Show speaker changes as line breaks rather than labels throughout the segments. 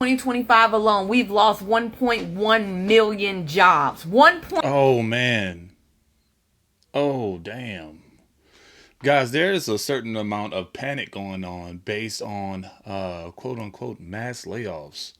2025 alone, we've lost 1.1 million jobs.
Oh man. Oh damn. Guys, there is a certain amount of panic going on based on quote unquote mass layoffs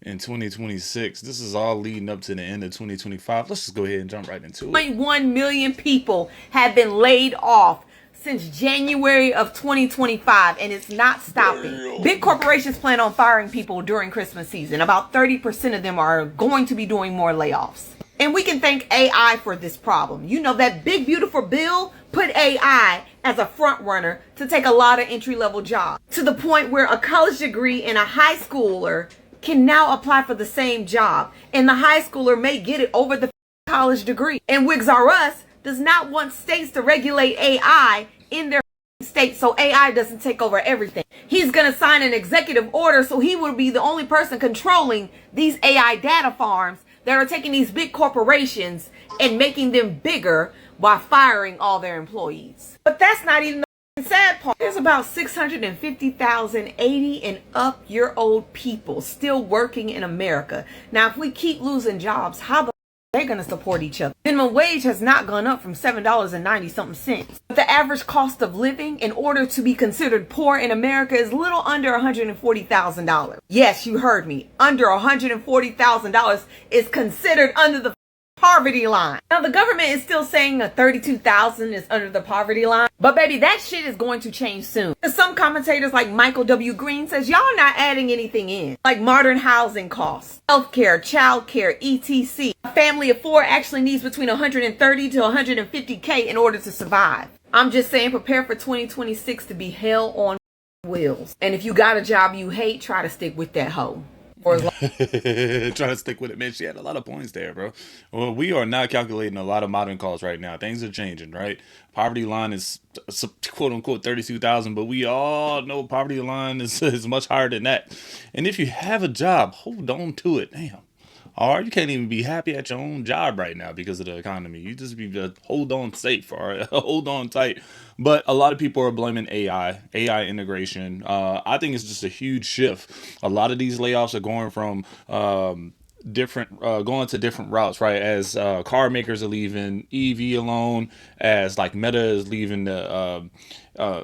in 2026. This is all leading up to the end of 2025. Let's just go ahead and jump right into it.
1.1 million people have been laid off since January of 2025, and it's not stopping.
Damn.
Big corporations plan on firing people during Christmas season. About 30% of them are going to be doing more layoffs. And we can thank AI for this problem. You know, that big, beautiful bill put AI as a front runner to take a lot of entry-level jobs, to the point where a college degree and a high schooler can now apply for the same job. And the high schooler may get it over the college degree. And Wigs R Us does not want states to regulate AI in their state so AI doesn't take over everything. He's going to sign an executive order so he will be the only person controlling these AI data farms that are taking these big corporations and making them bigger while firing all their employees. But that's not even the sad part. There's about 650,000 80 and up year old people still working in America. Now, if we keep losing jobs, how the they're going to support each other? Minimum wage has not gone up from $7.90 something cents. But the average cost of living in order to be considered poor in America is little under $140,000. Yes, you heard me. Under $140,000 is considered under the poverty line. Now the government is still saying a 32,000 is under the poverty line, but baby, that shit is going to change soon. Some commentators like Michael W. Green says y'all are not adding anything in, like modern housing costs, healthcare, childcare, etc. A family of four actually needs between 130 to 150K in order to survive. I'm just saying, prepare for 2026 to be hell on wheels. And if you got a job you hate, try to stick with that hoe.
Trying to stick with it, man. She had a lot of points there, bro. Well, we are not calculating a lot of modern costs right now. Things are changing, right? Poverty line is quote unquote 32,000, but we all know poverty line is much higher than that. And if you have a job, hold on to it. Damn. Or you can't even be happy at your own job right now because of the economy. You just be hold on safe or hold on tight. But a lot of people are blaming AI integration. I think it's just a huge shift. A lot of these layoffs are going from going to different routes, right? As car makers are leaving EV alone, as like Meta is leaving the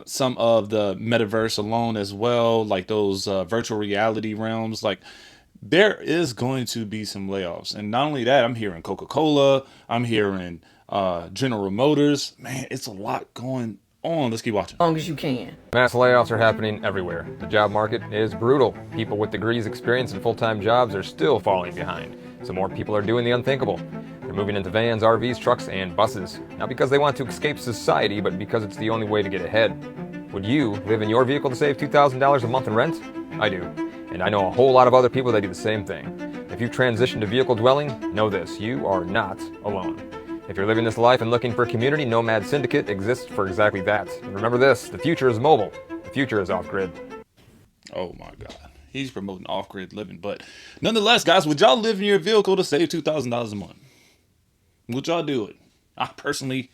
some of the metaverse alone as well, like those virtual reality realms, like. There is going to be some layoffs. And not only that, I'm hearing Coca-Cola, I'm hearing General Motors. Man, it's a lot going on. Let's keep watching.
As long as you can.
Mass layoffs are happening everywhere. The job market is brutal. People with degrees, experience, and full-time jobs are still falling behind. So more people are doing the unthinkable. They're moving into vans, RVs, trucks, and buses. Not because they want to escape society, but because it's the only way to get ahead. Would you live in your vehicle to save $2,000 a month in rent? I do. And I know a whole lot of other people that do the same thing. If you've transitioned to vehicle dwelling, know this, you are not alone. If you're living this life and looking for a community, Nomad Syndicate exists for exactly that. And remember this, the future is mobile. The future is off-grid.
Oh my God. He's promoting off-grid living. But nonetheless, guys, would y'all live in your vehicle to save $2,000 a month? Would y'all do it? I personally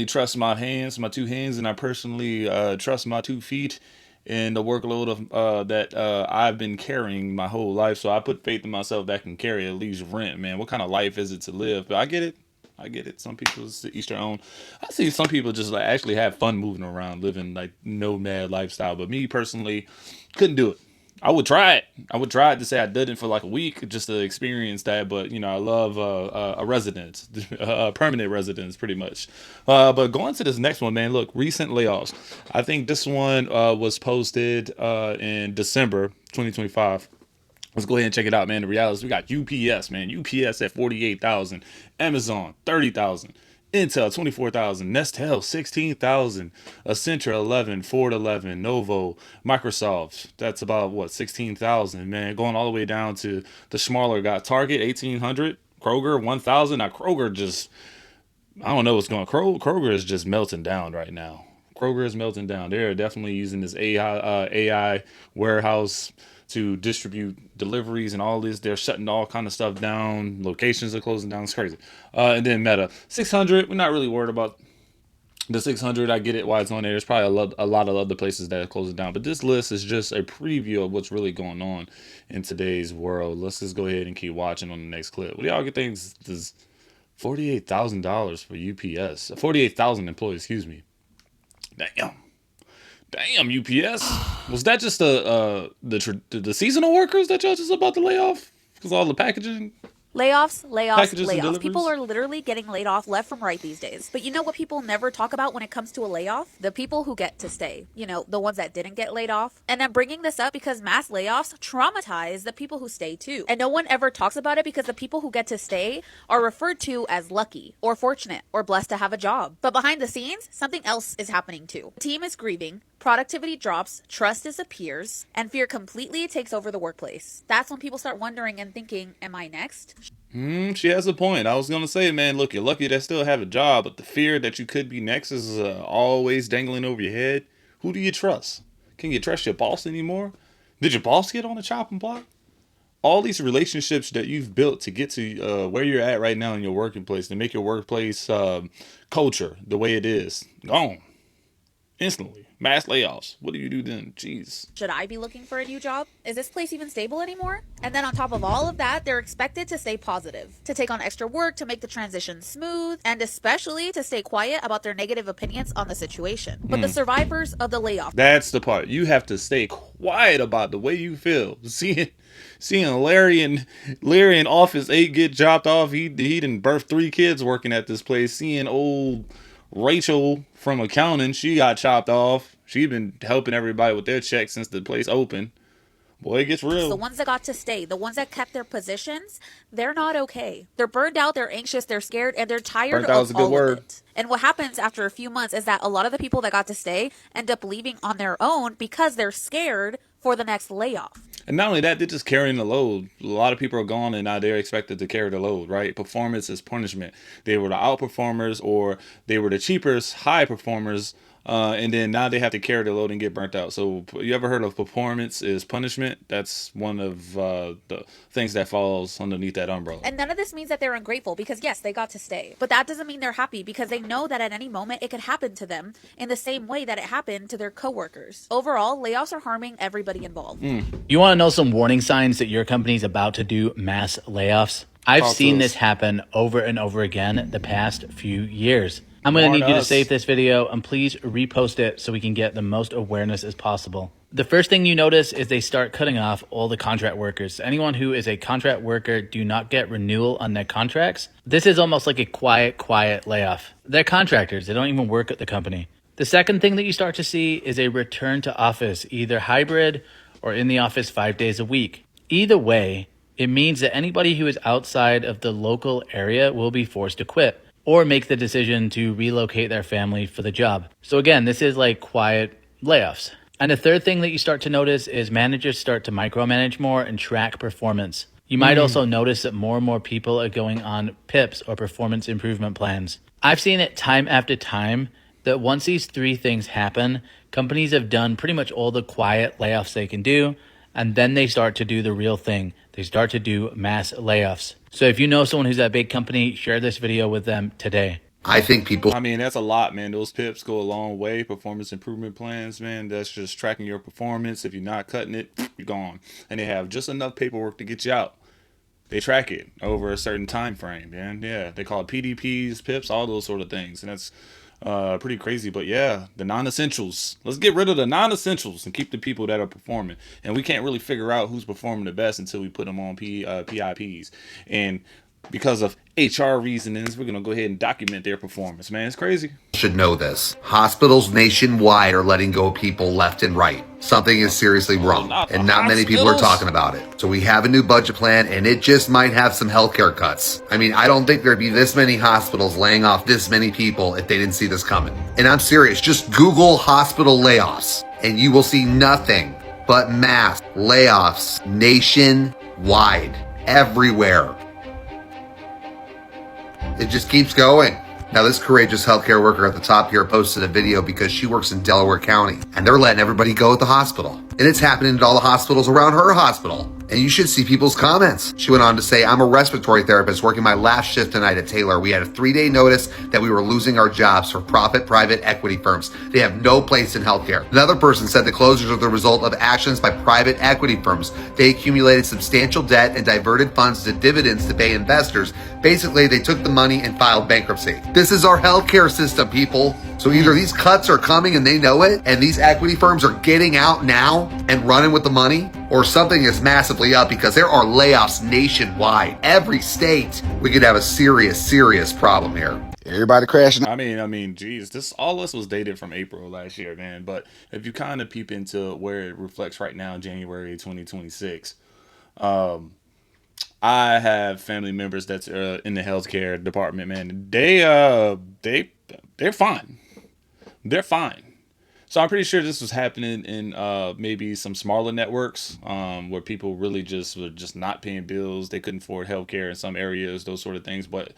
trust my hands, my two hands, and I personally trust my 2 feet and the workload of that I've been carrying my whole life. So I put faith in myself that I can carry at least rent, man. What kind of life is it to live? But I get it. I get it. Some people each their own. I see some people just like actually have fun moving around, living like nomad lifestyle. But me personally, couldn't do it. I would try it. I would try it to say I did it for like a week just to experience that. But you know, I love a residence, a permanent residence, pretty much. But going to this next one, man. Look, recent layoffs. I think this one was posted in December 2025. Let's go ahead and check it out, man. The reality is we got UPS, man. UPS at 48,000, Amazon 30,000, Intel 24,000, Nestle 16,000, Accenture 11, Ford 11, Novo, Microsoft. That's about what 16,000, man. Going all the way down to the smaller got Target 1,800, Kroger 1,000. Now Kroger just, I don't know what's going on. Kroger is just melting down right now. Kroger is melting down. They're definitely using this AI warehouse to distribute deliveries and all this. They're shutting all kind of stuff down. Locations are closing down. It's crazy. And then Meta 600. We're not really worried about The 600, I get it why it's on there. There's probably a lot of other places that are closing down. But this list is just a preview of what's really going on in today's world. Let's just go ahead and keep watching on the next clip. What do y'all get things? Does $48,000 for UPS. 48,000 employees, excuse me. Damn, UPS. Was that just the seasonal workers that y'all just about to lay off? Because all the packaging?
Layoffs,
Packages and
layoffs.
deliveries?
People are literally getting laid off left from right these days. But you know what people never talk about when it comes to a layoff? The people who get to stay. You know, the ones that didn't get laid off. And I'm bringing this up because mass layoffs traumatize the people who stay too. And no one ever talks about it because the people who get to stay are referred to as lucky or fortunate or blessed to have a job. But behind the scenes, something else is happening too. The team is grieving. Productivity drops, trust disappears, and fear completely takes over the workplace. That's when people start wondering and thinking, am I next?
She has a point. I was going to say, man, look, you're lucky to still have a job, but the fear that you could be next is always dangling over your head. Who do you trust? Can you trust your boss anymore? Did your boss get on the chopping block? All these relationships that you've built to get to where you're at right now in your working place, to make your workplace culture the way it is, gone instantly. Mass layoffs. What do you do then? Jeez.
Should I be looking for a new job? Is this place even stable anymore? And then on top of all of that, they're expected to stay positive, to take on extra work to make the transition smooth, and especially to stay quiet about their negative opinions on the situation. But the survivors of the layoff.
That's the part. You have to stay quiet about the way you feel. Seeing Larry in office 8 get dropped off. He done birthed 3 kids working at this place. Seeing old Rachel from accounting, she got chopped off. She been helping everybody with their checks since the place opened. Boy, it gets real.
The ones that got to stay, the ones that kept their positions, they're not okay. They're burned out, they're anxious, they're scared, and they're tired of all of it. And what happens after a few months is that a lot of the people that got to stay end up leaving on their own because they're scared for the next layoff.
And not only that, they're just carrying the load. A lot of people are gone and now they're expected to carry the load, right? Performance is punishment. They were the outperformers or they were the cheapest high performers. And then now they have to carry the load and get burnt out. So you ever heard of performance is punishment? That's one of the things that falls underneath that umbrella.
And none of this means that they're ungrateful because, yes, they got to stay. But that doesn't mean they're happy because they know that at any moment it could happen to them in the same way that it happened to their coworkers. Overall, layoffs are harming everybody involved.
You want to know some warning signs that your company's about to do mass layoffs? I've seen this happen over and over again the past few years. I'm going to need you to save this video and please repost it so we can get the most awareness as possible. The first thing you notice is they start cutting off all the contract workers. Anyone who is a contract worker do not get renewal on their contracts. This is almost like a quiet layoff. They're contractors. They don't even work at the company. The second thing that you start to see is a return to office, either hybrid or in the office 5 days a week. Either way, it means that anybody who is outside of the local area will be forced to quit or make the decision to relocate their family for the job. So again, this is like quiet layoffs. And the third thing that you start to notice is managers start to micromanage more and track performance. You might also notice that more and more people are going on PIPs or performance improvement plans. I've seen it time after time that once these 3 things happen, companies have done pretty much all the quiet layoffs they can do, and then they start to do the real thing. They start to do mass layoffs. So if you know someone who's at a big company, share this video with them today.
I think people...
I mean, that's a lot, man. Those PIPs go a long way. Performance improvement plans, man. That's just tracking your performance. If you're not cutting it, you're gone. And they have just enough paperwork to get you out. They track it over a certain time frame, man. Yeah, they call it PDPs, PIPs, all those sort of things. And that's pretty crazy. But yeah, the non-essentials. Let's get rid of the non-essentials and keep the people that are performing. And we can't really figure out who's performing the best until we put them on PIPs. And because of HR reasonings, we're going to go ahead and document their performance, man. It's crazy.
Should know this. Hospitals nationwide are letting go of people left and right. Something is seriously wrong, and not many people are talking about it. So we have a new budget plan, and it just might have some healthcare cuts. I mean, I don't think there'd be this many hospitals laying off this many people if they didn't see this coming. And I'm serious. Just Google hospital layoffs, and you will see nothing but mass layoffs nationwide, everywhere. It just keeps going. Now, this courageous healthcare worker at the top here posted a video because she works in Delaware County, and they're letting everybody go at the hospital. And it's happening at all the hospitals around her hospital. And you should see people's comments. She went on to say, I'm a respiratory therapist working my last shift tonight at Taylor. We had a 3-day notice that we were losing our jobs for profit private equity firms. They have no place in healthcare. Another person said the closures are the result of actions by private equity firms. They accumulated substantial debt and diverted funds to dividends to pay investors. Basically, they took the money and filed bankruptcy. This is our healthcare system, people. So either these cuts are coming and they know it, and these equity firms are getting out now and running with the money, or something is massively up because there are layoffs nationwide. Every state, we could have a serious problem here.
Everybody crashing.
I mean, geez, all this was dated from April last year, man. But if you kind of peep into where it reflects right now, January 2026, I have family members that's in the healthcare department, man. They're fine. They're fine. So I'm pretty sure this was happening in maybe some smaller networks where people really were just not paying bills. They couldn't afford healthcare in some areas, those sort of things. But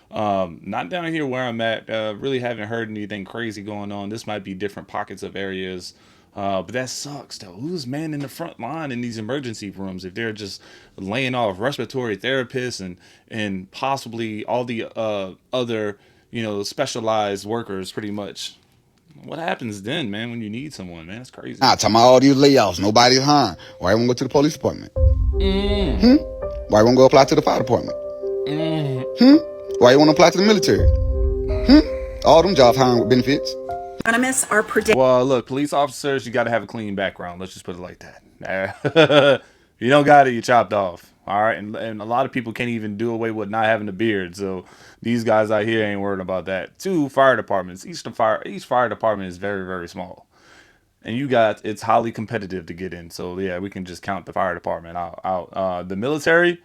not down here where I'm at. Really haven't heard anything crazy going on. This might be different pockets of areas. But that sucks, though. Who's manning the front line in these emergency rooms if they're just laying off respiratory therapists and possibly all the other, specialized workers pretty much? What happens then, man, when you need someone, man? It's crazy.
Talking about all these layoffs. Nobody's hiring. Why won't go to the police department? Why won't go apply to the fire department? Why you want to apply to the military? All them jobs hiring with benefits.
Anonymous are predicting.
Well, look, police officers, you got to have a clean background. Let's just put it like that. You don't got it, you chopped off. All right, and a lot of people can't even do away with not having a beard. So these guys out here ain't worried about that. 2 fire departments. Each fire department is very, very small, and it's highly competitive to get in. So yeah, we can just count the fire department out. The military,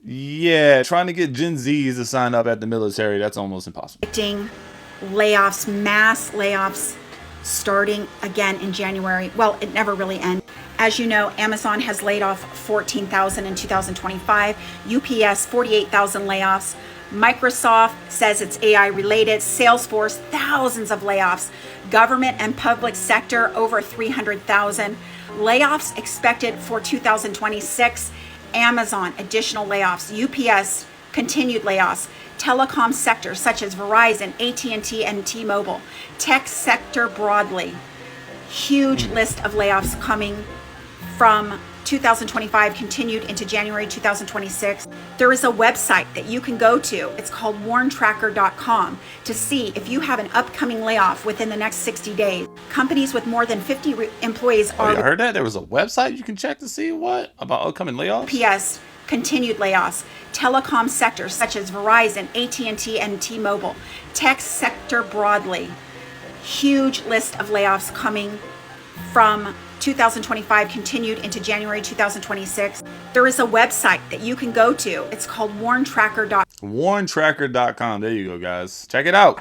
yeah, trying to get Gen Zs to sign up at the military, that's almost impossible.
Layoffs, mass layoffs starting again in January. Well, it never really ends. As you know, Amazon has laid off 14,000 in 2025, UPS 48,000 layoffs. Microsoft says it's AI related. Salesforce, thousands of layoffs. Government and public sector, over 300,000. Layoffs expected for 2026. Amazon, additional layoffs. UPS, continued layoffs. Telecom sector such as Verizon, AT&T, and T-Mobile. Tech sector broadly. Huge list of layoffs coming from 2025 continued into January 2026. There is a website that you can go to. It's called warntracker.com to see if you have an upcoming layoff within the next 60 days. Companies with more than 50 employees are...
You heard that? There was a website you can check to see what? About upcoming layoffs?
PS, continued layoffs. Telecom sectors such as Verizon, AT&T, and T-Mobile. Tech sector broadly. Huge list of layoffs coming from 2025 continued into January 2026. There is a website that you can go to. It's called warntracker.com.
Warntracker.com. There you go, guys. Check it out.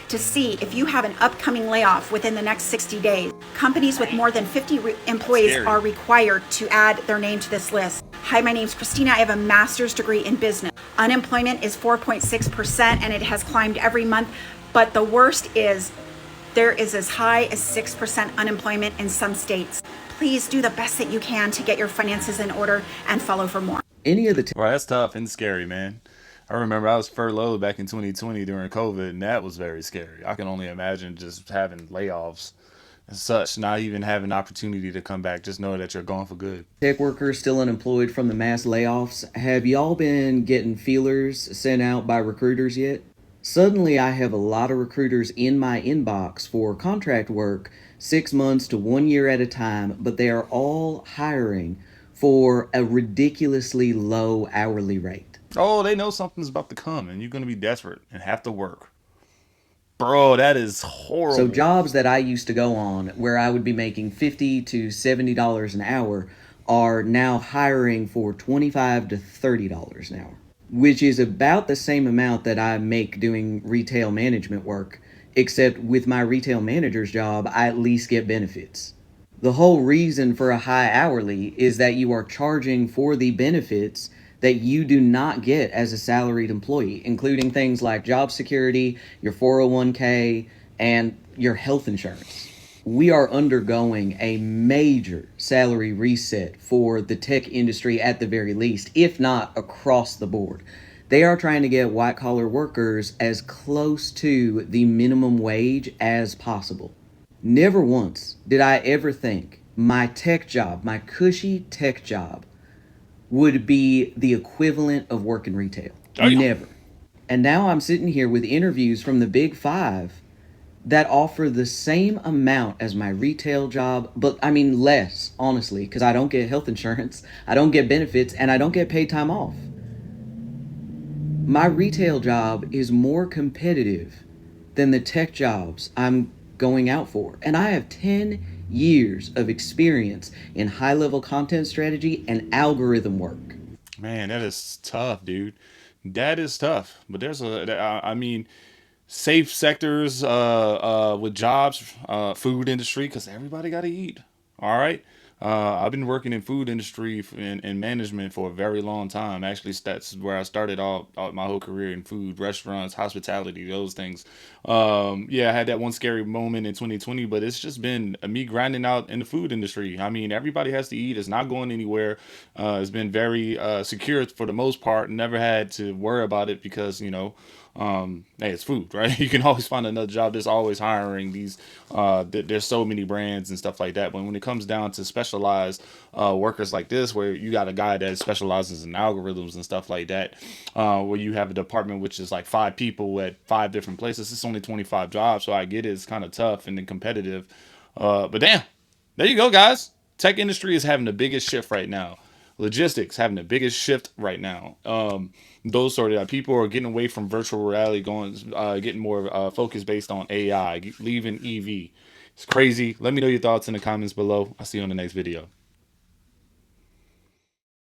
To see if you have an upcoming layoff within the next 60 days. Companies with more than 50 employees are required to add their name to this list. Hi, my name's Christina. I have a master's degree in business. Unemployment is 4.6% and it has climbed every month. But the worst is there is as high as 6% unemployment in some states. Please do the best that you can to get your finances in order and follow for more.
Well, that's tough and scary, man. I remember I was furloughed back in 2020 during COVID, and that was very scary. I can only imagine just having layoffs and such, not even having an opportunity to come back. Just know that you're gone for good.
Tech workers still unemployed from the mass layoffs. Have y'all been getting feelers sent out by recruiters yet? Suddenly, I have a lot of recruiters in my inbox for contract work 6 months to 1 year at a time, but they are all hiring for a ridiculously low hourly rate.
Oh, they know something's about to come, and you're going to be desperate and have to work. Bro, that is horrible.
So jobs that I used to go on where I would be making $50 to $70 an hour are now hiring for $25 to $30 an hour, which is about the same amount that I make doing retail management work, except with my retail manager's job, I at least get benefits. The whole reason for a high hourly is that you are charging for the benefits that you do not get as a salaried employee, including things like job security, your 401k, and your health insurance. we are undergoing a major salary reset for the tech industry at the very least, if not across the board. They are trying to get white collar workers as close to the minimum wage as possible. Never once did I ever think my tech job, my cushy tech job, would be the equivalent of working retail. Never. And now I'm sitting here with interviews from the Big Five that offer the same amount as my retail job, but I mean less, honestly, because I don't get health insurance, I don't get benefits, and I don't get paid time off. My retail job is more competitive than the tech jobs I'm going out for. And I have 10 years of experience in high-level content strategy and algorithm work.
Man, that is tough, dude. That is tough. But there's I mean, safe sectors with jobs, food industry, because everybody got to eat. All right. I've been working in food industry in management for a very long time. Actually, that's where I started all my whole career in food, restaurants, hospitality, those things. Yeah, I had that one scary moment in 2020, but it's just been me grinding out in the food industry. I mean, everybody has to eat. It's not going anywhere. It's been very secure for the most part. Never had to worry about it because, hey, it's food, right? You can always find another job. There's always hiring. There's so many brands and stuff like that. But when it comes down to specialized workers like this, where you got a guy that specializes in algorithms and stuff like that, where you have a department which is like 5 people at 5 different places, it's only 25 jobs. So I get it. It's kind of tough and then competitive. But damn, there you go, guys. Tech industry is having the biggest shift right now. Logistics having the biggest shift right now. Those sort of people are getting away from virtual reality, getting more focused based on AI, leaving EV. It's crazy. Let me know your thoughts in the comments below. I'll see you on the next video.